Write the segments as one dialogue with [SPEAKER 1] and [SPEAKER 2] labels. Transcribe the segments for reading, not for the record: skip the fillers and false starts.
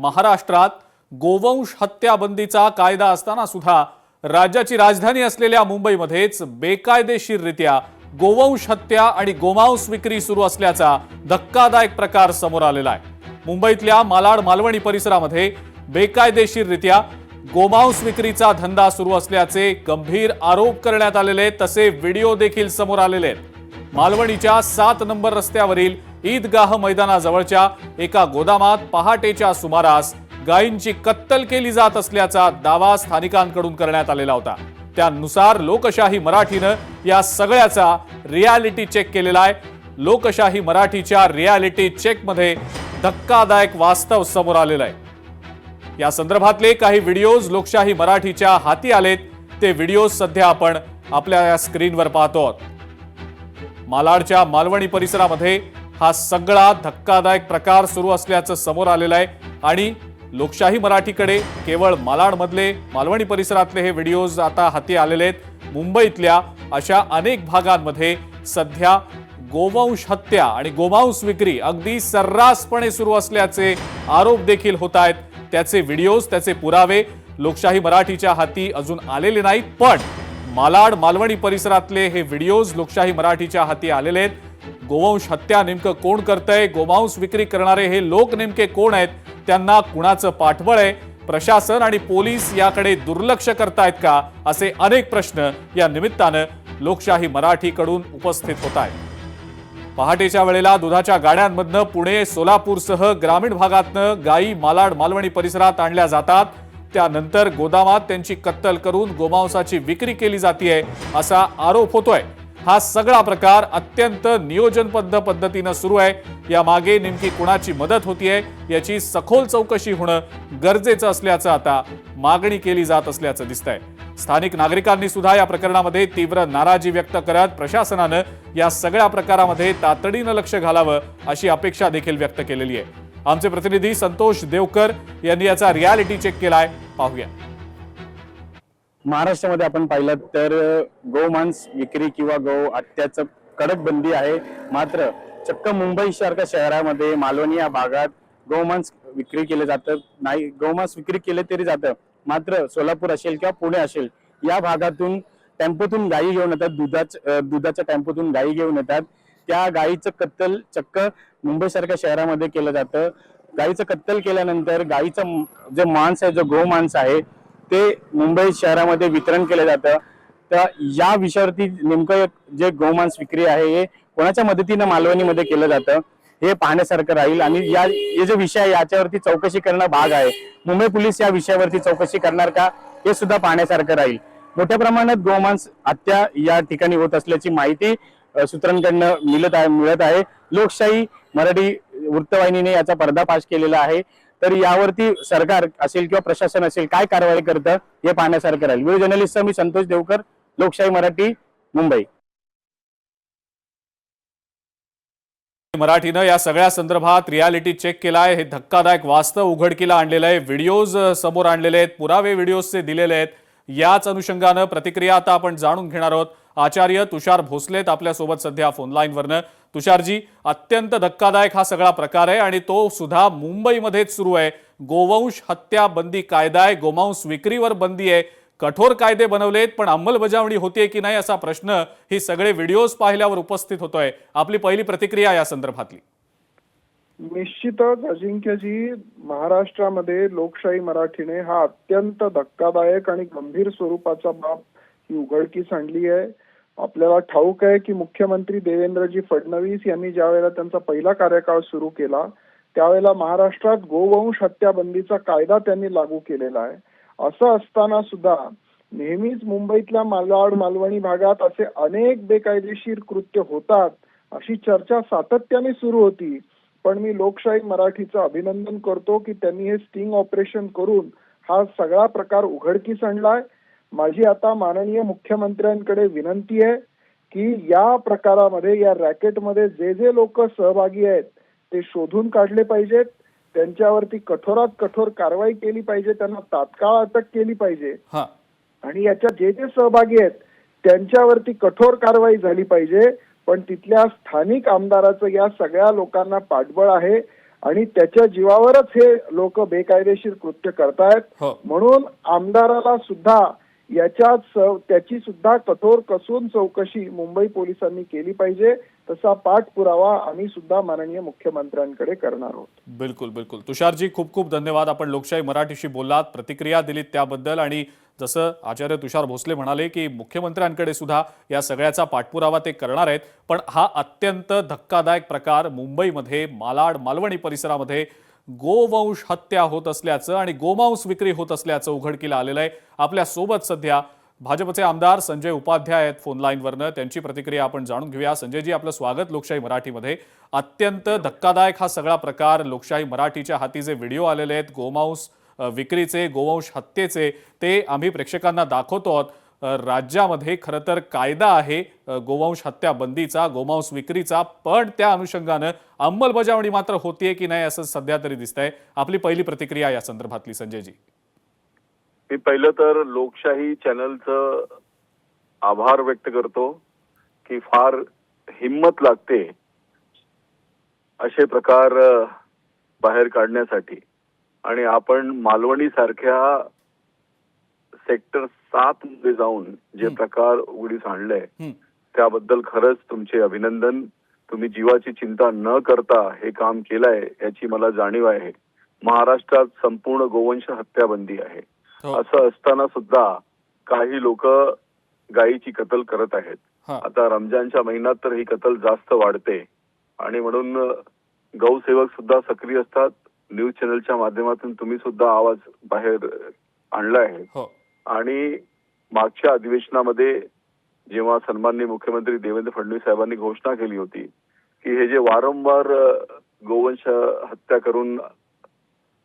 [SPEAKER 1] महाराष्ट्रात गोवंश हत्या बंदीचा कायदा असताना सुद्धा राज्याची राजधानी असलेल्या मुंबईमध्येच बेकायदेशीररित्या गोवंश हत्या आणि गोमांस विक्री सुरू असल्याचा धक्कादायक प्रकार समोर आलेला आहे। मुंबईतल्या मालाड मालवणी परिसरामध्ये बेकायदेशीररित्या गोमांस विक्रीचा धंदा सुरू असल्याचे गंभीर आरोप करण्यात आलेले तसे व्हिडिओ देखील समोर आलेले आहेत। मालवणीच्या 7 नंबर रस्त्यावरील ईदगाह मैदानाजवळच्या एका गोदामात पहाटेच्या सुमारास गायींची कत्तल केली जात असल्याचा दावा स्थानिकांकडून करण्यात आलेला होता। त्यानुसार लोकशाही मराठीनं या सगळ्याचा रियालिटी चेक केलेला आहे। लोकशाही मराठीच्या रियालिटी चेकमध्ये धक्कादायक वास्तव समोर आलेलं आहे। या संदर्भातले काही व्हिडिओज लोकशाही मराठीच्या हाती आलेत, ते व्हिडिओ सध्या आपण आपल्या स्क्रीनवर पाहतो आहोत। मालाडच्या मालवणी परिसरामध्ये हा सगळा धक्कादायक प्रकार सुरू असल्याचं समोर आलेलं आहे आणि लोकशाही मराठीकडे केवळ मालाडमधले मालवणी परिसरातले हे व्हिडिओज आता हाती आलेले आहेत। मुंबईतल्या अशा अनेक भागांमध्ये सध्या गोवंश हत्या आणि गोमांस विक्री अगदी सर्रासपणे सुरू असल्याचे आरोप देखील होत आहेत। त्याचे व्हिडिओज, त्याचे पुरावे लोकशाही मराठीच्या हाती अजून आलेले नाहीत, पण मालाड मालवणी परिसरातले हे व्हिडिओज लोकशाही मराठीच्या हाती आलेले आहेत। गोवंश हत्या नेमकं कोण करतंय, गोमांस विक्री करणारे हे लोक नेमके कोण आहेत, त्यांना कुणाचं पाठबळ आहे, प्रशासन आणि पोलीस याकडे दुर्लक्ष करतायत का, असे अनेक प्रश्न या निमित्तानं लोकशाही मराठीकडून उपस्थित होत आहेत। पहाटेच्या वेळेला दुधाच्या गाड्यांमधनं पुणे सोलापूरसह ग्रामीण भागातनं गायी मालाड मालवणी परिसरात आणल्या जातात। त्यानंतर गोदामात त्यांची कत्तल करून गोमांसाची विक्री केली जाते असा आरोप होतोय। हा सगळा प्रकार अत्यंत नियोजनबद्ध पद्धतीने सुरू आहे। या मागे नेमकी कुणाची मदत होतीये याची सखोल चौकशी होणं गरजेचं असल्याचं आता मागणी केली जात असल्याचं दिसतंय। स्थानिक नागरिकांनी सुद्धा या प्रकरणामध्ये तीव्र नाराजी व्यक्त करत प्रशासनानं या सगळ्या प्रकारामध्ये तातडीनं लक्ष घालावं अशी अपेक्षा देखील व्यक्त केलेली आहे। आमचे प्रतिनिधी संतोष देवकर यांनी याचा रियालिटी चेक केलाय, पाहूया।
[SPEAKER 2] महाराष्ट्रामध्ये आपण पाहिलं तर गोमांस विक्री किंवा गो हत्याचं कडक बंदी आहे। मात्र चक्क मुंबई सारख्या शहरामध्ये मालवणी या भागात गोमांस विक्री केले जातं नाही, गोमांस विक्री केले तरी जातं। मात्र सोलापूर असेल किंवा पुणे असेल या भागातून टेम्पोतून गायी घेऊन येतात, दुधाच्या टेम्पोतून गायी घेऊन येतात। त्या गायीचं कत्तल चक्क मुंबई सारख्या शहरामध्ये केलं जातं। गायीचं कत्तल केल्यानंतर गायीचं जे मांस आहे, जो गोमांस आहे, ते मुंबई शहरामध्ये वितरण केलं जातं। तर या विषयावरती नेमकं जे गोमांस विक्री आहे हे कोणाच्या मदतीने मालवणीमध्ये केलं जातं हे पाहण्यासारखं राहील आणि हे जो विषय आहे याच्यावरती चौकशी करणं भाग आहे। मुंबई पोलीस या विषयावरती चौकशी करणार का हे सुद्धा पाहण्यासारखं राहील। मोठ्या प्रमाणात गोमांस हत्या या ठिकाणी होत असल्याची माहिती सूत्रांकडनं मिळत आहे। लोकशाही मराठी वृत्तवाहिनीने याचा पर्दाफाश केलेला आहे। तर यावरती सरकार असेल किंवा प्रशासन असेल काय कारवाई करतं हे पाहण्यासारखं राहील। व्हिडिओ जर्नलिस्ट मी संतोष देवकर, लोकशाही मराठी, मुंबई।
[SPEAKER 1] मराठीनं या सगळ्या संदर्भात रियालिटी चेक केलाय, हे धक्कादायक वास्तव उघडकीला आणलेलं आहे, व्हिडिओज समोर आणलेले आहेत, पुरावे व्हिडिओजचे दिलेले आहेत। याच अनुषंगानं प्रतिक्रिया आता आपण जाणून घेणार आहोत। आचार्य तुषार भोसलेत आपल्या सोबत सध्या फोन लाईनवरनं। तुषारजी, अत्यंत धक्कादायक हा सगळा प्रकार आहे आणि तो सुद्धा मुंबईमध्येच सुरू आहे। गोवंश हत्या बंदी कायदा आहे, गोमांस विक्रीवर बंदी आहे, कठोर कायदे बनवलेत, पण अंमलबजावणी होतीये की नाही असा प्रश्न ही सगळे व्हिडिओज पाहिल्यावर उपस्थित होतोय। आपली पहिली प्रतिक्रिया या संदर्भातली।
[SPEAKER 3] निश्चितच अजिंक्यजी, महाराष्ट्रामध्ये लोकशाही मराठीने हा अत्यंत धक्कादायक आणि गंभीर स्वरूपाचा बाब ही उघडकीस आणली आहे। आपल्याला ठाऊक आहे की मुख्यमंत्री देवेंद्रजी फडणवीस यांनी ज्या वेळेला त्यांचा पहिला कार्यकाळ सुरू केला त्यावेळेला महाराष्ट्रात गोवंश हत्या बंदीचा कायदा त्यांनी लागू केलेला आहे। असं असताना सुद्धा नेहमीच मुंबईतल्या मालाड मालवणी भागात असे अनेक बेकायदेशीर कृत्य होतात अशी चर्चा सातत्याने सुरू होती। पण मी लोकशाही मराठीचं अभिनंदन करतो की त्यांनी हे स्टिंग ऑपरेशन करून हा सगळा प्रकार उघडकीस आणलाय। माझी आता माननीय मुख्यमंत्र्यांकडे विनंती आहे की या प्रकारामध्ये, या रॅकेटमध्ये जे जे लोक सहभागी आहेत ते शोधून काढले पाहिजेत, त्यांच्यावरती कठोरात कठोर कारवाई केली पाहिजे, त्यांना तात्काळ अटक केली पाहिजे आणि याच्यात जे जे सहभागी आहेत त्यांच्यावरती कठोर कारवाई झाली पाहिजे। पण तिथल्या स्थानिक आमदाराचं या सगळ्या लोकांना पाठबळ आहे आणि त्याच्या जीवावरच हे लोक बेकायदेशीर कृत्य करतायत.
[SPEAKER 1] हो.
[SPEAKER 3] म्हणून आमदाराला सुद्धा त्याची सुद्धा कठोर कसून चौकशी मुंबई पोलिसांनी केली पाहिजे. तसा पाठपुरावा आम्ही सुद्धा माननीय मुख्यमंत्र्यांकडे करणार आहोत.
[SPEAKER 1] बिलकुल बिलकुल. तुषारजी खूप खूप धन्यवाद. आपण लोकशाही मराठीशी बोललात, प्रतिक्रिया दिलीत त्याबद्दल. आणि जसं आचार्य तुषार भोसले म्हणाले की मुख्यमंत्र्यांकडे सुद्धा या सगळ्याचा पाठपुरावा ते करणार आहेत. पण हा अत्यंत धक्कादायक प्रकार मुंबईमध्ये मालाड मालवणी परिसरामध्ये गोवंश हत्या होत असल्याचं आणि गोमांस विक्री होत असल्याचं उघडकीला आलेलं आहे. आपल्या सोबत सध्या भाजपचे आमदार संजय उपाध्याय आहेत फोन लाईनवरनं. त्यांची प्रतिक्रिया आपण जाणून घेऊया. संजयजी, आपलं स्वागत लोकशाही मराठीमध्ये. अत्यंत धक्कादायक हा सगळा प्रकार, लोकशाही मराठीच्या हाती जे व्हिडिओ आलेले आहेत गोमांस विक्रीचे, गोवंश हत्येचे, ते आम्ही प्रेक्षकांना दाखवतो आहोत. राज्यामध्ये खरं तर कायदा आहे गोवंश हत्या बंदीचा, गोमांस विक्रीचा, पण त्या अनुषंगानं अंमलबजावणी मात्र होतीये की नाही असं सध्या तरी दिसतंय. आपली पहिली प्रतिक्रिया या संदर्भातली संजयजी.
[SPEAKER 4] मी पहिलं तर लोकशाही चॅनलचं आभार व्यक्त करतो की फार हिम्मत लागते असे प्रकार बाहेर काढण्यासाठी. आणि आपण मालवणी सारख्या सेक्टर 7 मध्ये जाऊन जे प्रकार उघडीस आणले त्याबद्दल खरंच तुमचे अभिनंदन. तुम्ही जीवाची चिंता न करता हे काम केलंय याची मला जाणीव आहे. महाराष्ट्रात संपूर्ण गोवंश हत्या बंदी आहे. असं असताना सुद्धा काही लोक गायीची कत्तल करत आहेत. आता रमजानच्या महिन्यात तर ही कत्तल जास्त वाढते आणि म्हणून गौसेवक सुद्धा सक्रिय असतात. न्यूज चॅनलच्या माध्यमातून तुम्ही सुद्धा आवाज बाहेर आणला आहे. आणि मागच्या अधिवेशनामध्ये जेव्हा सन्माननीय मुख्यमंत्री देवेंद्र फडणवीस साहेबांनी घोषणा केली होती की हे जे वारंवार गोवंश हत्या करून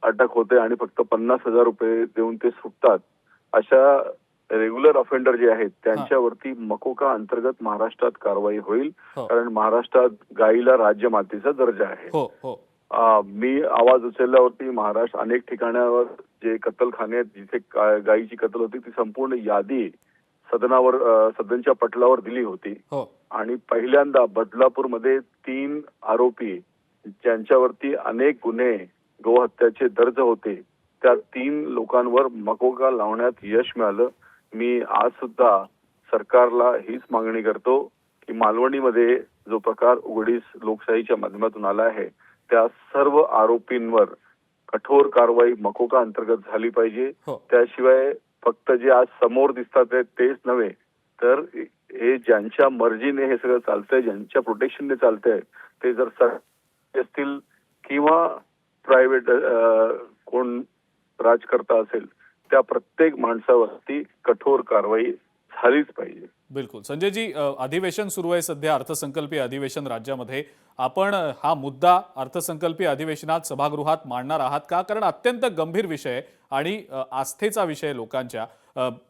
[SPEAKER 4] अटक होते आणि फक्त 50,000 रुपये देऊन ते सुटतात, अशा रेग्युलर ऑफेंडर जे आहेत त्यांच्यावरती मकोका अंतर्गत महाराष्ट्रात कारवाई होईल. कारण महाराष्ट्रात गायीला राज्यमातेचा दर्जा आहे. मी आवाज उचलल्यावरती महाराष्ट्र अनेक ठिकाणावर जे कत्तलखाने आहेत जिथे गायीची कत्तल होती ती संपूर्ण यादी सदनच्या पटलावर दिली होती. आणि पहिल्यांदा बदलापूरमध्ये 3 आरोपी ज्यांच्यावरती अनेक गुन्हे गोहत्याचे दर्ज होते त्या 3 लोकांवर मकोका लावण्यात यश मिळालं. मी आज सुद्धा सरकारला हीच मागणी करतो की मालवणीमध्ये जो प्रकार उघडीस लोकशाहीच्या माध्यमातून आला आहे त्या सर्व आरोपींवर कठोर कारवाई मकोका अंतर्गत झाली पाहिजे. त्याशिवाय फक्त जे आज समोर दिसतात तेच नव्हे तर हे ज्यांच्या मर्जीने हे सगळं चालतंय, ज्यांच्या प्रोटेक्शनने चालतंय, ते जर सरकारी असतील किंवा प्रायव्हेट कोण राजकर्ता असेल त्या प्रत्येक माणसावरती कठोर कारवाई झालीच पाहिजे.
[SPEAKER 1] बिलकुल. संजयजी, अधिवेशन सुरू आहे सध्या, अर्थसंकल्पीय अधिवेशन राज्यामध्ये. आपण हा मुद्दा अर्थसंकल्पीय अधिवेशनात सभागृहात मांडणार आहात का? कारण अत्यंत गंभीर विषय आणि आस्थेचा विषय लोकांच्या.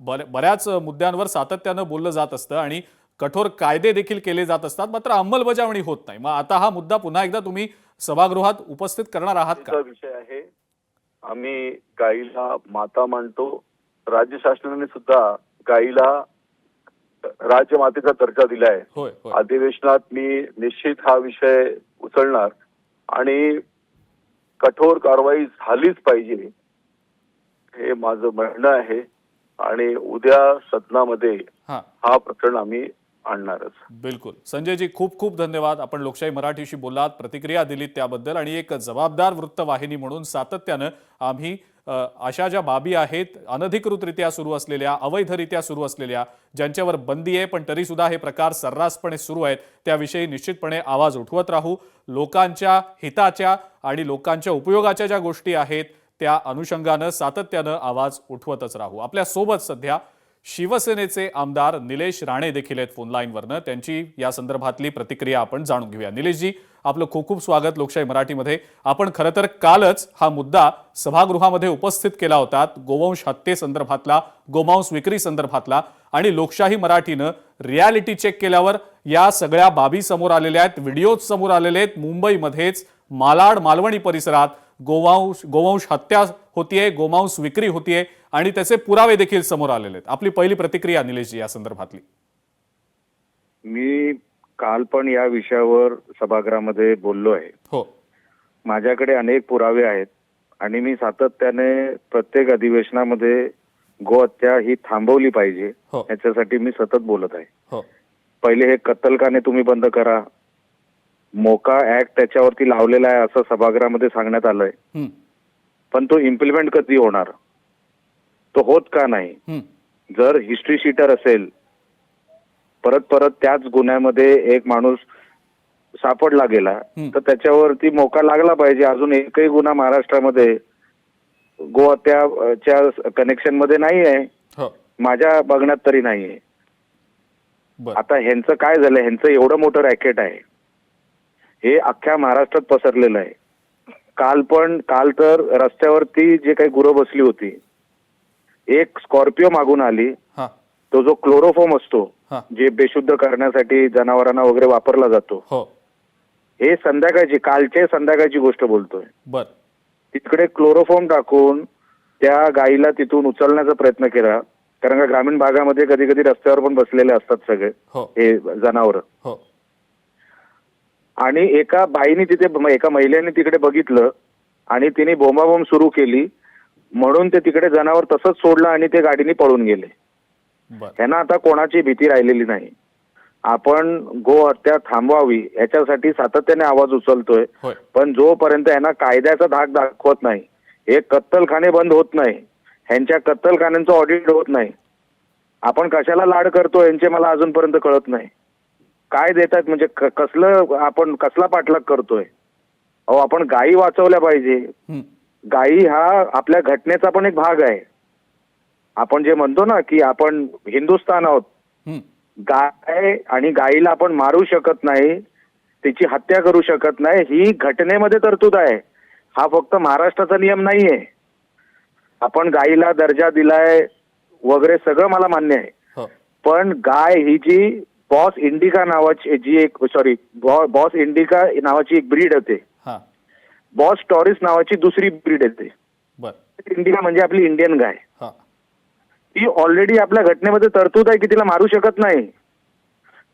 [SPEAKER 1] बऱ्याच मुद्द्यांवर सातत्यानं बोललं जात असतं आणि कठोर कायदे देखील केले जात असतात, मात्र अंमलबजावणी होत नाही. मग आता हा मुद्दा पुन्हा एकदा तुम्ही सभागृहात उपस्थित करणार आहात का?
[SPEAKER 4] विषय आहे. आम्ही गायीला माता मानतो. राज्य शासनाने सुद्धा गायीला राज्यमातेचा दर्जा दिलाय. अधिवेशनात मी निश्चित हा विषय उचलणार आणि कठोर कारवाई झालीच पाहिजे हे माझं म्हणणं आहे. आणि उद्या सदनामध्ये हा प्रकरण आम्ही आणणारच.
[SPEAKER 1] बिलकुल. संजयजी, खूप खूप धन्यवाद. आपण लोकशाही मराठीशी बोललात, प्रतिक्रिया दिलीत त्याबद्दल. आणि एक जबाबदार वृत्तवाहिनी म्हणून सातत्यानं आम्ही अशा ज्या बाबी आहेत अनधिकृतरित्या सुरू असलेल्या, अवैधरित्या सुरू असलेल्या, ज्यांच्यावर बंदी आहे पण तरी सुद्धा हे प्रकार सर्रासपणे सुरू आहेत, त्याविषयी निश्चितपणे आवाज उठवत राहू. लोकांच्या हिताच्या आणि लोकांच्या उपयोगाच्या ज्या गोष्टी आहेत त्या अनुषंगानं सातत्यानं आवाज उठवतच राहू. आपल्या सोबत सध्या शिवसेनेचे आमदार निलेश राणे देखील आहेत फोन लाईनवरनं. त्यांची या संदर्भातली प्रतिक्रिया आपण जाणून घेऊया. निलेशजी, आपलं खूप खूप स्वागत लोकशाही मराठीमध्ये. आपण खरं तर कालच हा मुद्दा सभागृहामध्ये उपस्थित केला होता, गोवंश हत्ये संदर्भातला, गोमांस विक्री संदर्भातला. आणि लोकशाही मराठीनं रियालिटी चेक केल्यावर या सगळ्या बाबी समोर आलेल्या आहेत, व्हिडिओज समोर आलेले आहेत. मुंबईमध्येच मालाड मालवणी परिसरात गोवंश हत्या होतीये, गोमांस विक्री होतीये आणि त्याचे पुरावे देखील समोर आलेले आहेत. आपली पहिली प्रतिक्रिया निलेशजी या संदर्भातली.
[SPEAKER 5] मी काल पण या विषयावर सभागृहामध्ये बोललो आहे. माझ्याकडे अनेक पुरावे आहेत आणि मी सातत्याने प्रत्येक अधिवेशनामध्ये गोहत्या ही थांबवली पाहिजे
[SPEAKER 1] हो.
[SPEAKER 5] याच्यासाठी मी सतत बोलत आहे.
[SPEAKER 1] हो
[SPEAKER 5] पहिले हे कत्तलखाने तुम्ही बंद करा. मोका ऍक्ट त्याच्यावरती लावलेला आहे असं सभागृहामध्ये सांगण्यात आलंय,
[SPEAKER 1] हम्म,
[SPEAKER 5] पण तो इम्प्लिमेंट कधी होणार? तो होत का नाही?
[SPEAKER 1] हम्म,
[SPEAKER 5] जर हिस्ट्री शीटर असेल, परत परत त्याच गुन्ह्यामध्ये एक माणूस सापडला गेला तर त्याच्यावरती मोका लागला पाहिजे. अजून एकही गुन्हा महाराष्ट्रामध्ये गोहत्याच्या कनेक्शन मध्ये नाही आहे,
[SPEAKER 1] हो
[SPEAKER 5] माझ्या बघण्यात तरी नाहीये.
[SPEAKER 1] बर
[SPEAKER 5] आता ह्यांचं काय झालं, ह्यांचं एवढं मोठं रॅकेट आहे, हे अख्ख्या महाराष्ट्रात पसरलेलं आहे. काल तर रस्त्यावरती जे काही गुरं बसली होती, एक स्कॉर्पिओ मागून आली.
[SPEAKER 1] हा
[SPEAKER 5] तो जो क्लोरोफॉर्म असतो
[SPEAKER 1] हा
[SPEAKER 5] जे बेशुद्ध करण्यासाठी जनावरांना वगैरे वापरला जातो,
[SPEAKER 1] हो
[SPEAKER 5] हे कालचे संध्याकाळची गोष्ट बोलतोय.
[SPEAKER 1] बर
[SPEAKER 5] तिकडे क्लोरोफॉर्म टाकून त्या गायीला तिथून उचलण्याचा प्रयत्न केला. कारण का ग्रामीण भागामध्ये कधी कधी रस्त्यावर पण बसलेले असतात सगळे
[SPEAKER 1] हो
[SPEAKER 5] हे जनावर.
[SPEAKER 1] हो
[SPEAKER 5] आणि एका महिलेने तिकडे बघितलं आणि तिने बोंबाबोंब सुरू केली, म्हणून ते तिकडे जनावर तसंच सोडलं आणि ते गाडीने पळून गेले.
[SPEAKER 1] बर
[SPEAKER 5] त्यांना आता कोणाची भीती राहिलेली नाही. आपण गोहत्या थांबवावी याच्यासाठी सातत्याने आवाज उचलतोय,
[SPEAKER 1] होय
[SPEAKER 5] पण जोपर्यंत यांना कायद्याचा धाक दाखवत नाही, हे कत्तलखाने बंद होत नाही, ह्यांच्या कत्तलखान्यांचं ऑडिट होत नाही, आपण कशाला लाड करतो यांचे मला अजूनपर्यंत कळत नाही. काय देतात म्हणजे आपण कसला पाठलाग करतोय? अहो आपण गायी वाचवल्या पाहिजे.
[SPEAKER 1] हम्म,
[SPEAKER 5] गायी हा आपल्या घटनेचा पण एक भाग आहे. आपण जे म्हणतो ना की आपण हिंदुस्थान आहोत,
[SPEAKER 1] हम्म,
[SPEAKER 5] गाय आणि गायीला आपण मारू शकत नाही, तिची हत्या करू शकत नाही, ही घटनेमध्ये तरतूद आहे. हा फक्त महाराष्ट्राचा नियम नाहीये. आपण गायीला दर्जा दिलाय वगैरे सगळं मला मान्य आहे,
[SPEAKER 1] हो
[SPEAKER 5] पण गाय ही जी बॉस इंडिका नावाची एक ब्रीड होते,
[SPEAKER 1] हा
[SPEAKER 5] बॉस टॉरिस नावाची दुसरी ब्रीड येते.
[SPEAKER 1] बर
[SPEAKER 5] इंडिका म्हणजे आपली इंडियन गाय.
[SPEAKER 1] हा
[SPEAKER 5] ती ऑलरेडी आपल्या घटनेमध्ये तरतूद आहे की तिला मारू शकत नाही.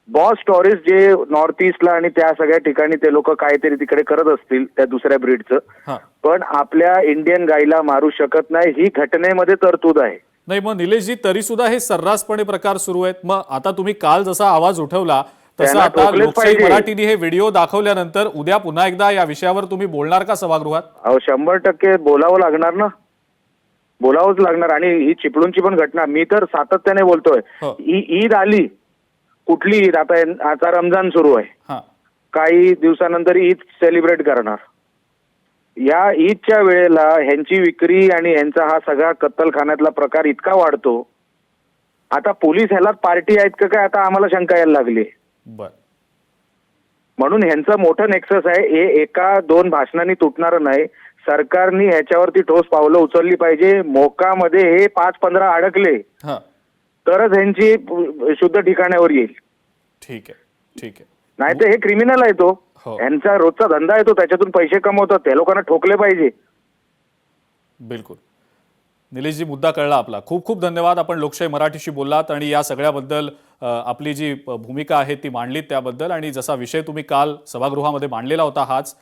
[SPEAKER 5] बॉस टॉरिस जे नॉर्थ ईस्टला आणि त्या सगळ्या ठिकाणी ते लोक काहीतरी तिकडे करत असतील त्या दुसऱ्या ब्रीडचं,
[SPEAKER 1] हा
[SPEAKER 5] पण आपल्या इंडियन गायीला मारू शकत नाही, ही घटनेमध्ये तरतूद आहे.
[SPEAKER 1] नाही मग निलेशजी तरी सुद्धा हे सर्रासपणे प्रकार सुरू आहेत. मग आता तुम्ही काल जसा आवाज उठवला तसं
[SPEAKER 5] त्यांना
[SPEAKER 1] आता
[SPEAKER 5] टोकलेच
[SPEAKER 1] लोकशाही
[SPEAKER 5] पाहिजे.
[SPEAKER 1] मराठीने हे व्हिडिओ दाखवल्यानंतर उद्या पुन्हा एकदा या विषयावर तुम्ही बोलणार का सभागृहात?
[SPEAKER 5] अहो 100% बोलावं लागणार ना, बोलावंच लागणार. आणि ही चिपळूणची पण घटना मी तर सातत्याने बोलतोय.
[SPEAKER 1] हो.
[SPEAKER 5] ईद आली, कुठली ईद? आता रमजान सुरू आहे,
[SPEAKER 1] हा
[SPEAKER 5] काही दिवसानंतर ईद सेलिब्रेट करणार. या ईदच्या वेळेला ह्यांची विक्री आणि ह्यांचा हा सगळा कत्तलखान्यातला प्रकार इतका वाढतो. आता पोलीस ह्यालाच पार्टी आहेत का काय, आता आम्हाला शंका यायला लागली.
[SPEAKER 1] बर
[SPEAKER 5] म्हणून ह्यांचं मोठं नेक्सस आहे, हे एका दोन भाषणांनी तुटणारं नाही. सरकारने ह्याच्यावरती ठोस पावलं उचलली पाहिजे. मोकामध्ये हे 5-15 अडकले
[SPEAKER 1] हा
[SPEAKER 5] तरच ह्यांची शुद्ध ठिकाणावर येईल,
[SPEAKER 1] ठीक आहे ठीक आहे.
[SPEAKER 5] नाही तर हे क्रिमिनल आहे. तो
[SPEAKER 1] हो.
[SPEAKER 5] ह्यांचा रोजचा धंदा आहे, तो त्याच्यातून पैसे कमवतात, त्या लोकांना ठोकले पाहिजे.
[SPEAKER 1] बिलकुल निलेशजी मुद्दा कळला आपला. खूप खूप धन्यवाद. आपण लोकशाही मराठीशी बोललात आणि या सगळ्याबद्दल आपली जी भूमिका आहे ती मांडलीत त्याबद्दल. आणि जसा विषय तुम्ही काल सभागृहामध्ये मांडलेला होता हाच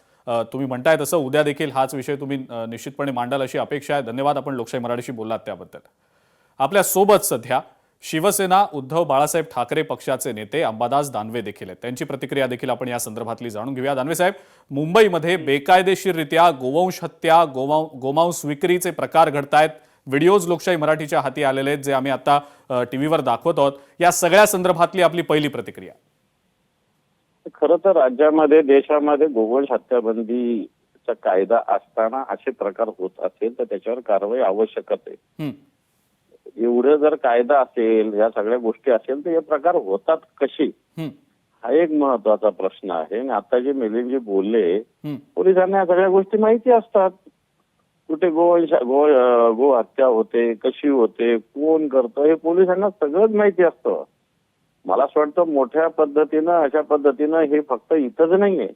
[SPEAKER 1] तुम्ही म्हणताय तसं उद्या देखील हाच विषय तुम्ही निश्चितपणे मांडाल अशी अपेक्षा आहे. धन्यवाद. आपण लोकशाही मराठीशी बोललात त्याबद्दल. आपल्या सोबत सध्या शिवसेना उद्धव बाळासाहेब ठाकरे पक्षाचे नेते अंबादास दानवे देखील आहेत. त्यांची प्रतिक्रिया देखील आपण या संदर्भातली जाणून घेऊया. दानवे साहेब, मुंबईमध्ये बेकायदेशीररित्या गोवंश हत्या, गोमांस विक्रीचे प्रकार घडतायत. व्हिडिओज लोकशाही मराठीच्या हाती आलेले आहेत जे आम्ही आता टीव्हीवर दाखवत आहोत. या सगळ्या संदर्भातली आपली पहिली प्रतिक्रिया.
[SPEAKER 6] खरं तर राज्यामध्ये देशामध्ये गोवंश हत्याबंदीचा कायदा असताना असे प्रकार होत असेल तर त्याच्यावर कारवाई आवश्यकच आहे. एवढं जर कायदा असेल, या सगळ्या गोष्टी असेल तर हे प्रकार होतात कशी, हा एक महत्वाचा प्रश्न आहे. आणि आता जे मिलिंदजी बोलले, पोलिसांना या सगळ्या गोष्टी माहिती असतात. कुठे गो हत्या होते, कशी होते, कोण करतं, हे पोलिसांना सगळंच माहिती असतं. मला असं वाटतं मोठ्या पद्धतीनं अशा पद्धतीनं हे फक्त इथंच नाहीये,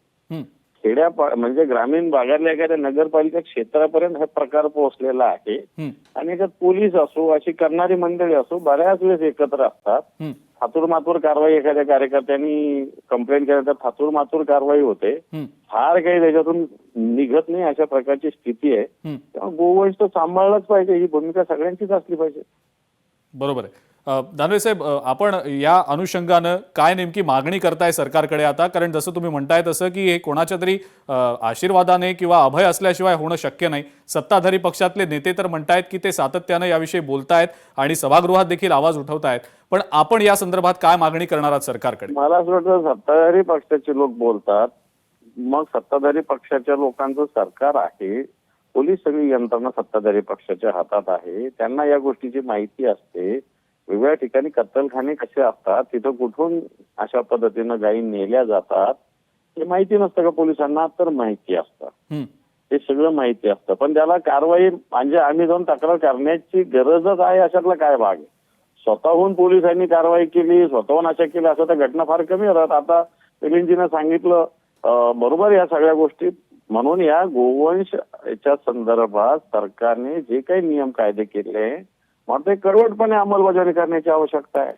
[SPEAKER 6] म्हणजे ग्रामीण भागातल्या एखाद्या नगरपालिका क्षेत्रापर्यंत हा प्रकार पोहोचलेला आहे. आणि याच्यात पोलीस असो, अशी करणारी मंडळी असो, बऱ्याच वेळेस एकत्र असतात थातूरमातूर कारवाई एखाद्या कार्यकर्त्यांनी कंप्लेंट केलं तर थातूरमातूर कारवाई होते. फार काही त्याच्यातून निघत नाही अशा प्रकारची स्थिती आहे. तेव्हा गोवंश तो सांभाळलाच पाहिजे, ही भूमिका सगळ्यांचीच असली पाहिजे.
[SPEAKER 1] बरोबर आहे. दानवे साहेब, आपण या अनुषंगानं काय नेमकी मागणी करताय सरकारकडे आता? कारण जसं तुम्ही म्हणताय तसं की हे कोणाच्या तरी आशीर्वादाने किंवा अभय असल्याशिवाय होणं शक्य नाही. सत्ताधारी पक्षातले नेते तर म्हणतायत की ते सातत्यानं याविषयी बोलतायत आणि सभागृहात देखील आवाज उठवतायत. पण आपण या संदर्भात काय मागणी करणार आहात सरकारकडे?
[SPEAKER 6] मला असं वाटतं सत्ताधारी पक्षाचे लोक बोलतात, मग सत्ताधारी पक्षाच्या लोकांचं सरकार आहे, पोलीस सगळी यंत्रणा सत्ताधारी पक्षाच्या हातात आहे, त्यांना या गोष्टीची माहिती असते. वेगवेगळ्या ठिकाणी कत्तलखाने कसे असतात, तिथं कुठून अशा पद्धतीनं गायी नेल्या जातात हे माहिती नसतं का पोलिसांना? तर माहिती असतं, हे सगळं माहिती असतं. पण त्याला कारवाई म्हणजे आम्ही जाऊन तक्रार करण्याची गरजच आहे अशातला काय भाग आहे? स्वतःहून पोलिसांनी कारवाई केली, स्वतःहून अशा केल्या असं तर घटना फार कमी होतात. आता मिलिंदजीनं सांगितलं बरोबर या सगळ्या गोष्टी. म्हणून या गोवंशच्या संदर्भात सरकारने जे काही नियम कायदे केले मला ते कडवटपणे अंमलबजावणी करण्याची आवश्यकता आहे.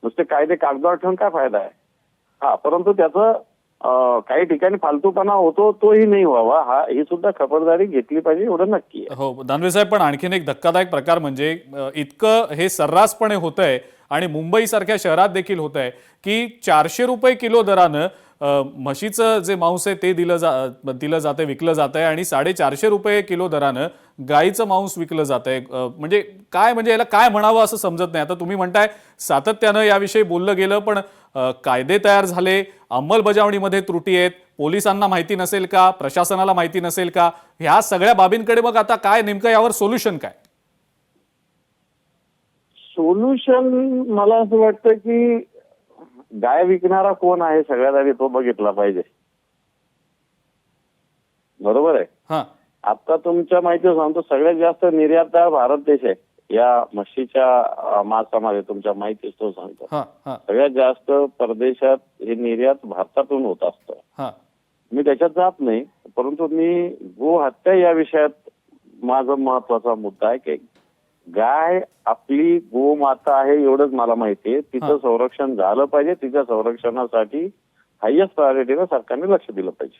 [SPEAKER 6] नुसते कायदे कागदावर ठेवून काय फायदा आहे? परंतु त्याचं काही ठिकाणी फालतूपणा होतो तोही नाही व्हावा, ही सुद्धा खबरदारी घेतली पाहिजे, एवढं नक्की आहे.
[SPEAKER 1] हो दानवे साहेब, पण आणखीन एक धक्कादायक प्रकार म्हणजे इतकं हे सर्रासपणे होतंय आणि मुंबई सारख्या शहरात देखील होतंय की 400 रुपये किलो दरानं म्हशीचं जे मांस आहे ते दिलं जातंय, विकलं जातंय आणि 450 रुपये किलो दरानं गाईचं मांस विकलं जातंय. म्हणजे काय, म्हणजे याला काय म्हणावं असं समजत नाही. आता तुम्ही म्हणताय सातत्यानं याविषयी बोललं गेलं, पण कायदे तयार झाले, अंमलबजावणीमध्ये त्रुटी आहेत, पोलिसांना माहिती नसेल का, प्रशासनाला माहिती नसेल का, ह्या सगळ्या बाबींकडे मग आता काय नेमकं यावर सोल्युशन काय?
[SPEAKER 6] सोल्युशन मला असं वाटतं की गाय विकणारा कोण आहे सगळ्यात आधी तो बघितला पाहिजे. बरोबर आहे. आता तुमच्या माहिती सांगतो, सगळ्यात जास्त निर्यातदार भारत देश आहे या म्हशीच्या मांसामध्ये. तुमच्या माहितीच तो सांगतो, सगळ्यात जास्त परदेशात हे निर्यात भारतातून होत असतं. मी त्याच्यात जात नाही, परंतु मी गो हत्या या विषयात माझा महत्वाचा मुद्दा आहे की गाय आपली गोमाता आहे एवढंच मला माहिती आहे. तिचं संरक्षण झालं पाहिजे, तिच्या संरक्षणासाठी हायएस्ट प्रायोरिटीनं सरकारने लक्ष दिलं पाहिजे.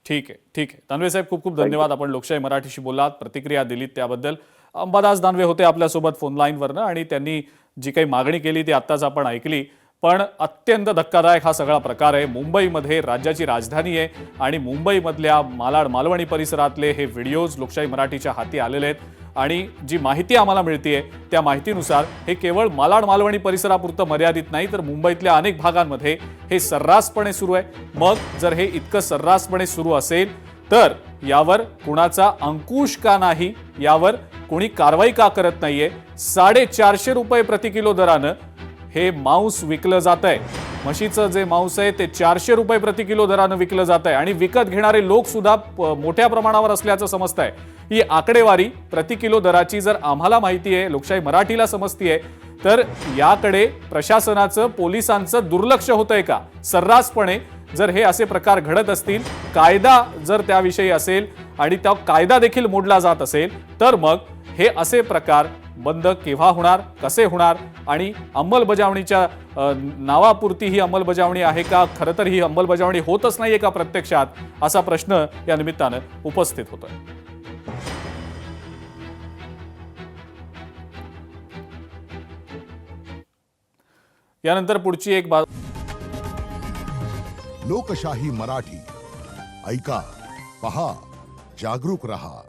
[SPEAKER 1] ठीक आहे. दानवे साहेब, खूप खूप धन्यवाद. आपण लोकशाही मराठीशी बोलात, प्रतिक्रिया दिलीत त्याबद्दल. अंबादास दानवे होते आपल्यासोबत फोन लाईनवरनं आणि त्यांनी जी काही मागणी केली ती आत्ताच आपण ऐकली. पण अत्यंत धक्कादायक हा सगळा प्रकार आहे. मुंबईमध्ये राज्याची राजधानी आहे आणि मुंबईमधल्या मालाड मालवणी परिसरातले हे व्हिडिओज लोकशाही मराठीच्या हाती आलेले आहेत आणि जी माहिती आम्हाला मिळतेय त्या माहितीनुसार हे केवळ मालाड मालवणी परिसरापुरतं मर्यादित नाही, तर मुंबईतल्या अनेक भागांमध्ये हे सर्रासपणे सुरू आहे. मग जर हे इतकं सर्रासपणे सुरू असेल तर यावर कुणाचा अंकुश का नाही, यावर कोणी कारवाई का करत नाहीये? 450 रुपये प्रति किलो दरानं हे मांस विकलं जात आहे. म्हशीचं जे मांस आहे ते 400 रुपये प्रति किलो दरानं विकलं जात आहे आणि विकत घेणारे लोक सुद्धा मोठ्या प्रमाणावर असल्याचं समजतंय. ही आकडेवारी प्रति किलो दराची जर आम्हाला माहिती आहे, लोकशाही मराठीला समजतीये, तर याकडे प्रशासनाचं, पोलिसांचं दुर्लक्ष होतंय का? सर्रासपणे जर हे असे प्रकार घडत असतील, कायदा जर त्याविषयी असेल आणि त्या कायदा देखील मोडला जात असेल, तर मग हे असे प्रकार बंद केव्हा होणार, कसे होणार आणि अंमलबजावणीच्या नावापुरती ही अंमलबजावणी आहे का? खरं तर ही अंमलबजावणी होतच नाहीये का प्रत्यक्षात, असा प्रश्न या निमित्तानं उपस्थित होतोय. यानंतर पुढची एक
[SPEAKER 7] लोकशाही मराठी ऐका, पहा, जागरूक रहा.